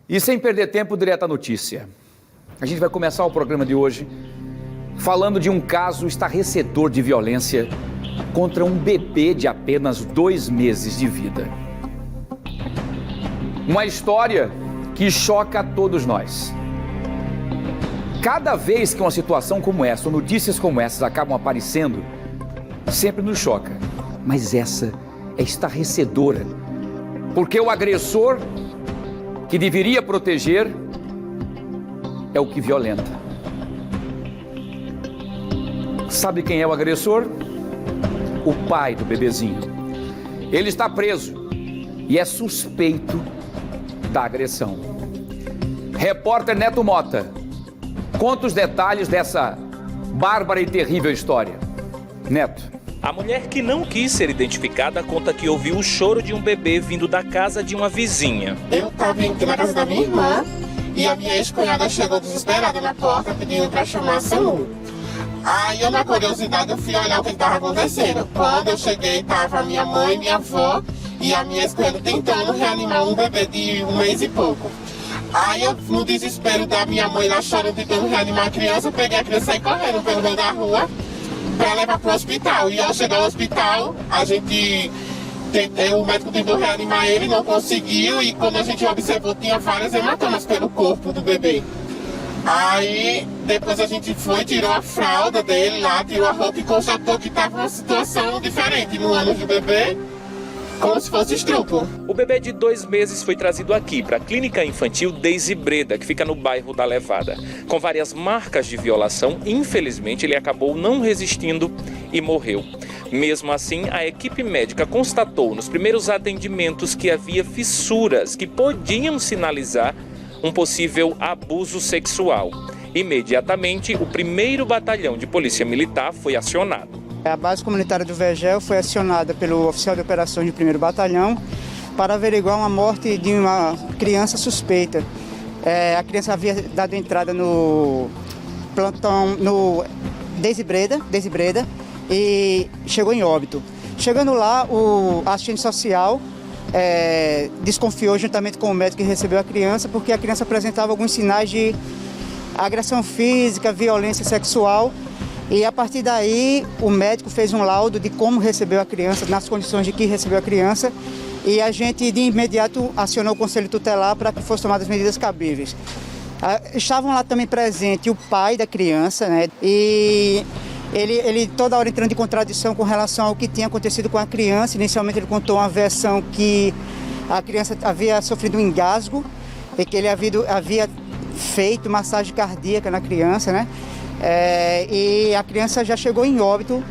E sem perder tempo, direto à notícia. A gente vai começar o programa de hoje falando de um caso estarrecedor de violência contra um bebê de apenas 2 meses de vida. Uma história que choca a todos nós. Cada vez que uma situação como essa, ou notícias como essas acabam aparecendo, sempre nos choca. Mas essa é estarrecedora, porque o agressor que deveria proteger é o que violenta. Sabe quem é o agressor? O pai do bebezinho. Ele está preso e é suspeito da agressão. Repórter Neto Mota conta os detalhes dessa bárbara e terrível história. Neto. A mulher que não quis ser identificada conta que ouviu o choro de um bebê vindo da casa de uma vizinha. Eu estava indo na casa da minha irmã e a minha ex-cunhada chegou desesperada na porta pedindo para chamar a SAMU. Aí eu, na curiosidade, eu fui olhar o que estava acontecendo. Quando eu cheguei, estava a minha mãe, minha avó e a minha ex-cunhada tentando reanimar um bebê de 1 mês e pouco. Aí eu, no desespero da minha mãe lá chorando, tentando reanimar a criança, eu peguei a criança e saí correndo pelo meio da rua para levar para o hospital. E ao chegar no hospital, o médico tentou reanimar ele, não conseguiu, e quando a gente observou, tinha várias hematomas pelo corpo do bebê. Aí depois a gente foi, tirou a fralda dele lá, tirou a roupa e constatou que estava uma situação diferente no ânus do bebê, como se fosse estupro. O bebê de 2 meses foi trazido aqui para a Clínica Infantil Deise Breda, que fica no bairro da Levada. Com várias marcas de violação, infelizmente ele acabou não resistindo e morreu. Mesmo assim, a equipe médica constatou nos primeiros atendimentos que havia fissuras que podiam sinalizar um possível abuso sexual. Imediatamente, o 1º Batalhão de Polícia Militar foi acionado. A base comunitária do Vergel foi acionada pelo oficial de operações do 1º Batalhão para averiguar uma morte de uma criança suspeita. A criança havia dado entrada no plantão, no Deise Breda, e chegou em óbito. Chegando lá, o assistente social desconfiou juntamente com o médico que recebeu a criança, porque a criança apresentava alguns sinais de agressão física, violência sexual. E a partir daí, o médico fez um laudo de como recebeu a criança, nas condições de que recebeu a criança, e a gente de imediato acionou o Conselho Tutelar para que fossem tomadas medidas cabíveis. Estavam lá também presentes o pai da criança, né? E ele toda hora entrando em contradição com relação ao que tinha acontecido com a criança. Inicialmente ele contou uma versão que a criança havia sofrido um engasgo e que ele havia feito massagem cardíaca na criança, né? E a criança já chegou em óbito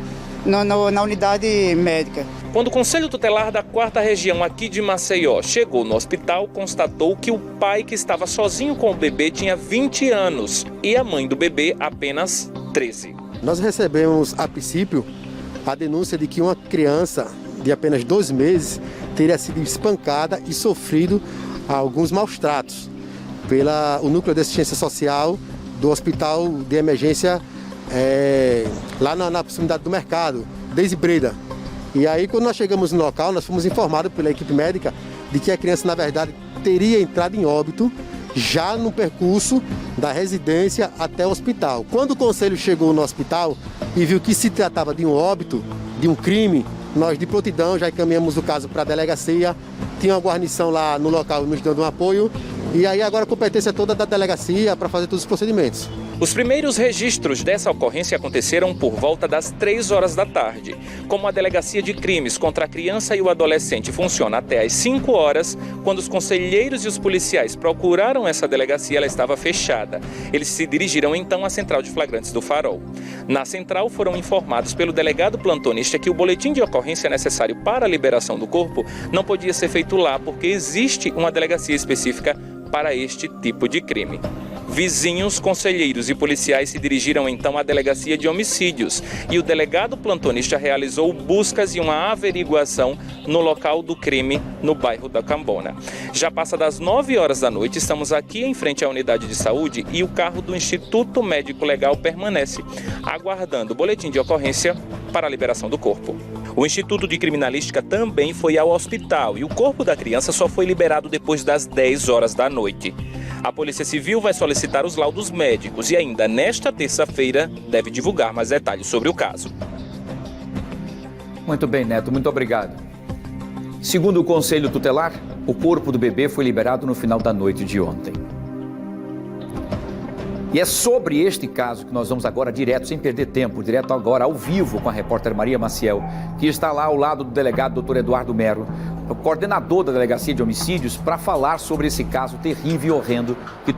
na unidade médica. Quando o Conselho Tutelar da 4ª Região aqui de Maceió chegou no hospital, constatou que o pai que estava sozinho com o bebê tinha 20 anos e a mãe do bebê apenas 13. Nós recebemos, a princípio, a denúncia de que uma criança de apenas 2 meses teria sido espancada e sofrido alguns maus tratos pelo Núcleo de Assistência Social do Hospital de Emergência lá na proximidade do mercado, Deise Breda. E aí, quando nós chegamos no local, nós fomos informados pela equipe médica de que a criança, na verdade, teria entrado em óbito já no percurso da residência até o hospital. Quando o conselho chegou no hospital e viu que se tratava de um óbito, de um crime, nós de prontidão já encaminhamos o caso para a delegacia, tinha uma guarnição lá no local nos dando um apoio, e aí agora a competência toda da delegacia para fazer todos os procedimentos. Os primeiros registros dessa ocorrência aconteceram por volta das 3 horas da tarde. Como a Delegacia de Crimes contra a Criança e o Adolescente funciona até às 5 horas, quando os conselheiros e os policiais procuraram essa delegacia, ela estava fechada. Eles se dirigiram então à Central de Flagrantes do Farol. Na central foram informados pelo delegado plantonista que o boletim de ocorrência necessário para a liberação do corpo não podia ser feito lá, porque existe uma delegacia específica para este tipo de crime. Vizinhos, conselheiros e policiais se dirigiram então à delegacia de homicídios e o delegado plantonista realizou buscas e uma averiguação no local do crime, no bairro da Cambona. Já passa das 9 horas da noite, estamos aqui em frente à unidade de saúde e o carro do Instituto Médico Legal permanece, aguardando o boletim de ocorrência para a liberação do corpo. O Instituto de Criminalística também foi ao hospital e o corpo da criança só foi liberado depois das 10 horas da noite. A Polícia Civil vai solicitar os laudos médicos e ainda nesta terça-feira deve divulgar mais detalhes sobre o caso. Muito bem, Neto, muito obrigado. Segundo o Conselho Tutelar, o corpo do bebê foi liberado no final da noite de ontem. E é sobre este caso que nós vamos agora direto, sem perder tempo, direto agora ao vivo com a repórter Maria Maciel, que está lá ao lado do delegado Dr. Eduardo Mero, o coordenador da Delegacia de Homicídios, para falar sobre esse caso terrível e horrendo que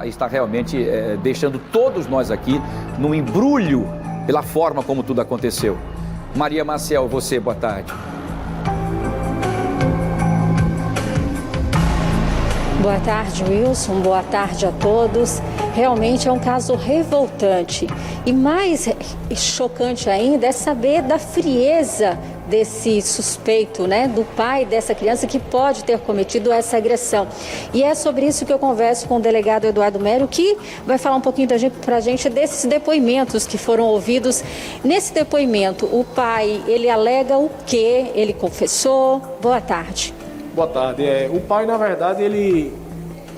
está realmente deixando todos nós aqui num embrulho pela forma como tudo aconteceu. Maria Maciel, você, boa tarde. Boa tarde, Wilson. Boa tarde a todos. Realmente é um caso revoltante. E mais chocante ainda é saber da frieza desse suspeito, do pai dessa criança que pode ter cometido essa agressão. E é sobre isso que eu converso com o delegado Eduardo Mero, que vai falar um pouquinho pra gente desses depoimentos que foram ouvidos. Nesse depoimento, o pai, ele alega o quê? Ele confessou? Boa tarde. Boa tarde. O pai, na verdade, ele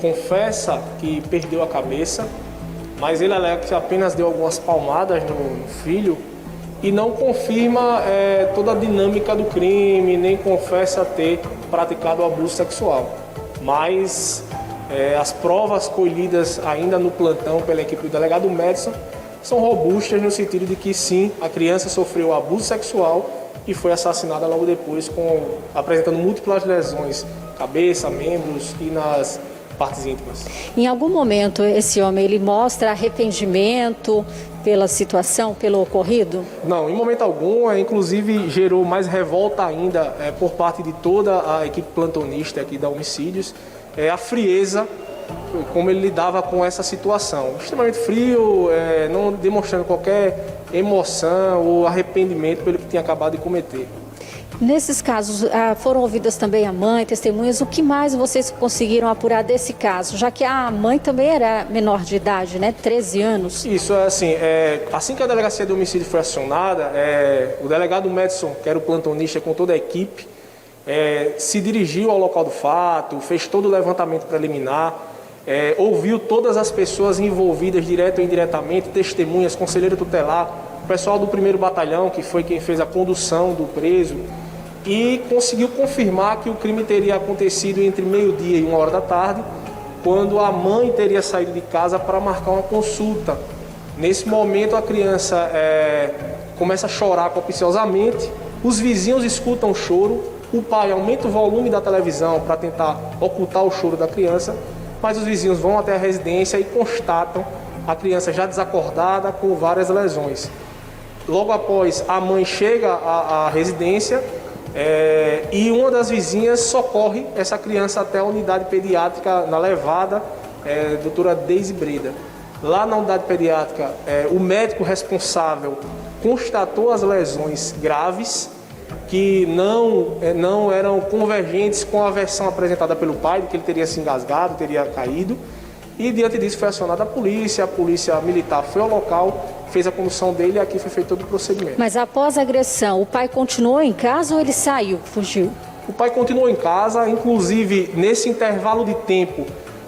confessa que perdeu a cabeça, mas ele alega que apenas deu algumas palmadas no filho e não confirma toda a dinâmica do crime, nem confessa ter praticado abuso sexual. Mas as provas colhidas ainda no plantão pela equipe do delegado Madison são robustas no sentido de que sim, a criança sofreu abuso sexual e foi assassinada logo depois, apresentando múltiplas lesões, cabeça, membros e nas partes íntimas. Em algum momento esse homem ele mostra arrependimento pela situação, pelo ocorrido? Não, em momento algum, inclusive gerou mais revolta ainda por parte de toda a equipe plantonista aqui da Homicídios, a frieza como ele lidava com essa situação. Extremamente frio, não demonstrando qualquer emoção ou arrependimento pelo que tinha acabado de cometer. Nesses casos, foram ouvidas também a mãe, testemunhas. O que mais vocês conseguiram apurar desse caso? Já que a mãe também era menor de idade, 13 anos. Isso, assim que a delegacia de homicídio foi acionada, o delegado Madison, que era o plantonista com toda a equipe, se dirigiu ao local do fato, fez todo o levantamento preliminar, ouviu todas as pessoas envolvidas, direto ou indiretamente, testemunhas, conselheiro tutelar, o pessoal do 1º Batalhão, que foi quem fez a condução do preso, e conseguiu confirmar que o crime teria acontecido entre meio-dia e 1h da tarde, quando a mãe teria saído de casa para marcar uma consulta. Nesse momento, a criança começa a chorar copiosamente, os vizinhos escutam o choro, o pai aumenta o volume da televisão para tentar ocultar o choro da criança, mas os vizinhos vão até a residência e constatam a criança já desacordada com várias lesões. Logo após, a mãe chega à residência e uma das vizinhas socorre essa criança até a unidade pediátrica na Levada, doutora Deise Breda. Lá na unidade pediátrica, o médico responsável constatou as lesões graves, que não eram convergentes com a versão apresentada pelo pai, de que ele teria se engasgado, teria caído. E diante disso foi acionada a polícia militar foi ao local, fez a condução dele e aqui foi feito todo o procedimento. Mas após a agressão, o pai continuou em casa ou ele saiu, fugiu? O pai continuou em casa, inclusive nesse intervalo de tempo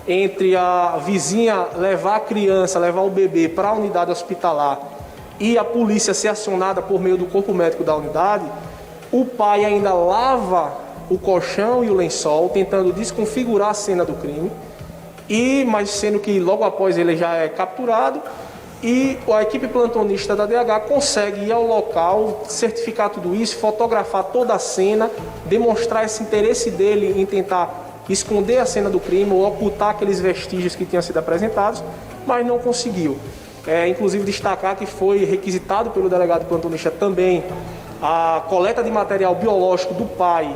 entre a vizinha levar a criança, levar o bebê para a unidade hospitalar e a polícia ser acionada por meio do corpo médico da unidade, o pai ainda lava o colchão e o lençol, tentando desconfigurar a cena do crime, mas sendo que logo após ele já é capturado e a equipe plantonista da DH consegue ir ao local, certificar tudo isso, fotografar toda a cena, demonstrar esse interesse dele em tentar esconder a cena do crime ou ocultar aqueles vestígios que tinham sido apresentados, mas não conseguiu. Inclusive destacar que foi requisitado pelo delegado plantonista também a coleta de material biológico do pai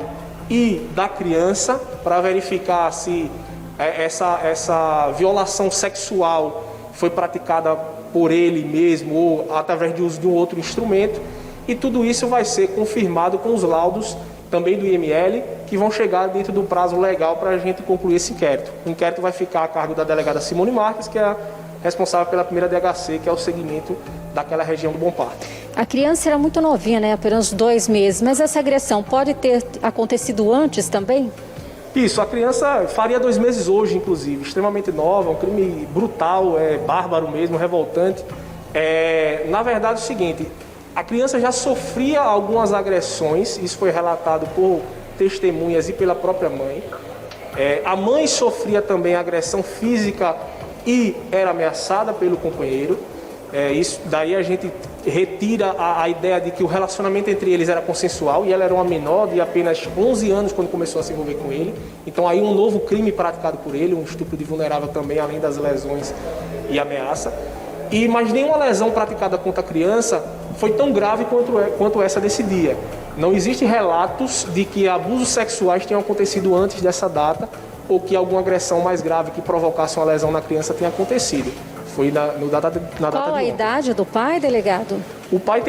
e da criança para verificar se essa violação sexual foi praticada por ele mesmo ou através de uso de um outro instrumento, e tudo isso vai ser confirmado com os laudos também do IML, que vão chegar dentro do prazo legal para a gente concluir esse inquérito. O inquérito vai ficar a cargo da delegada Simone Marques, que é a responsável pela primeira DHC, que é o segmento daquela região do Bom Parto. A criança era muito novinha, né? Apenas 2 meses, mas essa agressão pode ter acontecido antes também? Isso, a criança faria 2 meses hoje, inclusive, extremamente nova, um crime brutal, bárbaro mesmo, revoltante. Na verdade é o seguinte, a criança já sofria algumas agressões, isso foi relatado por testemunhas e pela própria mãe. A mãe sofria também agressão física e era ameaçada pelo companheiro. Isso daí a gente retira a ideia de que o relacionamento entre eles era consensual, e ela era uma menor de apenas 11 anos quando começou a se envolver com ele. Então aí um novo crime praticado por ele, um estupro de vulnerável também, além das lesões e ameaça. Mas nenhuma lesão praticada contra a criança foi tão grave quanto essa desse dia. Não existem relatos de que abusos sexuais tenham acontecido antes dessa data, ou que alguma agressão mais grave que provocasse uma lesão na criança tenha acontecido. Foi na data de ontem. Qual a idade do pai, delegado? O pai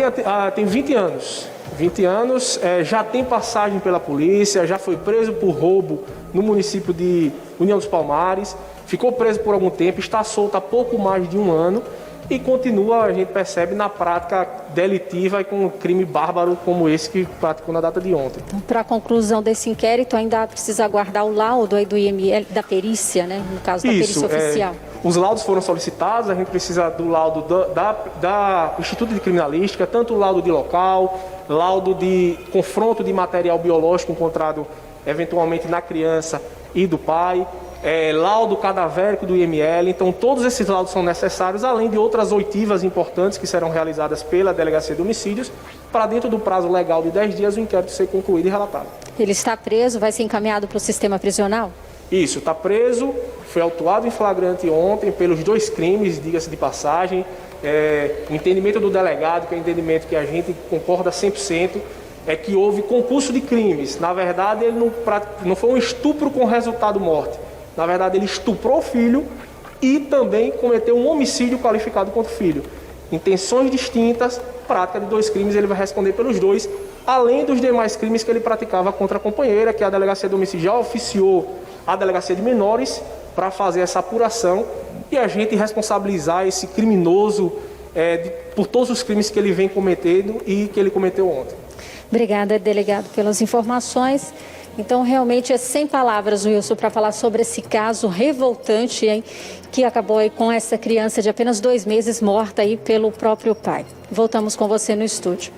tem 20 anos. 20 anos, já tem passagem pela polícia, já foi preso por roubo no município de União dos Palmares, ficou preso por algum tempo, está solto há pouco mais de 1 ano e continua, a gente percebe, na prática delitiva e com um crime bárbaro como esse que praticou na data de ontem. Então, para a conclusão desse inquérito, ainda precisa aguardar o laudo aí do IML, da perícia, né? No caso da perícia oficial. Os laudos foram solicitados, a gente precisa do laudo da Instituto de Criminalística, tanto o laudo de local, laudo de confronto de material biológico encontrado eventualmente na criança e do pai, laudo cadavérico do IML. Então todos esses laudos são necessários, além de outras oitivas importantes que serão realizadas pela Delegacia de Homicídios, para dentro do prazo legal de 10 dias o inquérito ser concluído e relatado. Ele está preso, vai ser encaminhado para o sistema prisional? Isso, está preso, foi autuado em flagrante ontem pelos 2 crimes, diga-se de passagem. O entendimento do delegado, que é o entendimento que a gente concorda 100%, é que houve concurso de crimes. Na verdade, ele não foi um estupro com resultado morte. Na verdade, ele estuprou o filho e também cometeu um homicídio qualificado contra o filho. Intenções distintas, prática de 2 crimes, ele vai responder pelos 2, além dos demais crimes que ele praticava contra a companheira, que a Delegacia de Homicídio já oficiou a Delegacia de Menores para fazer essa apuração e a gente responsabilizar esse criminoso por todos os crimes que ele vem cometendo e que ele cometeu ontem. Obrigada, delegado, pelas informações. Então, realmente é sem palavras, Wilson, para falar sobre esse caso revoltante, hein, que acabou aí com essa criança de apenas 2 meses morta aí pelo próprio pai. Voltamos com você no estúdio.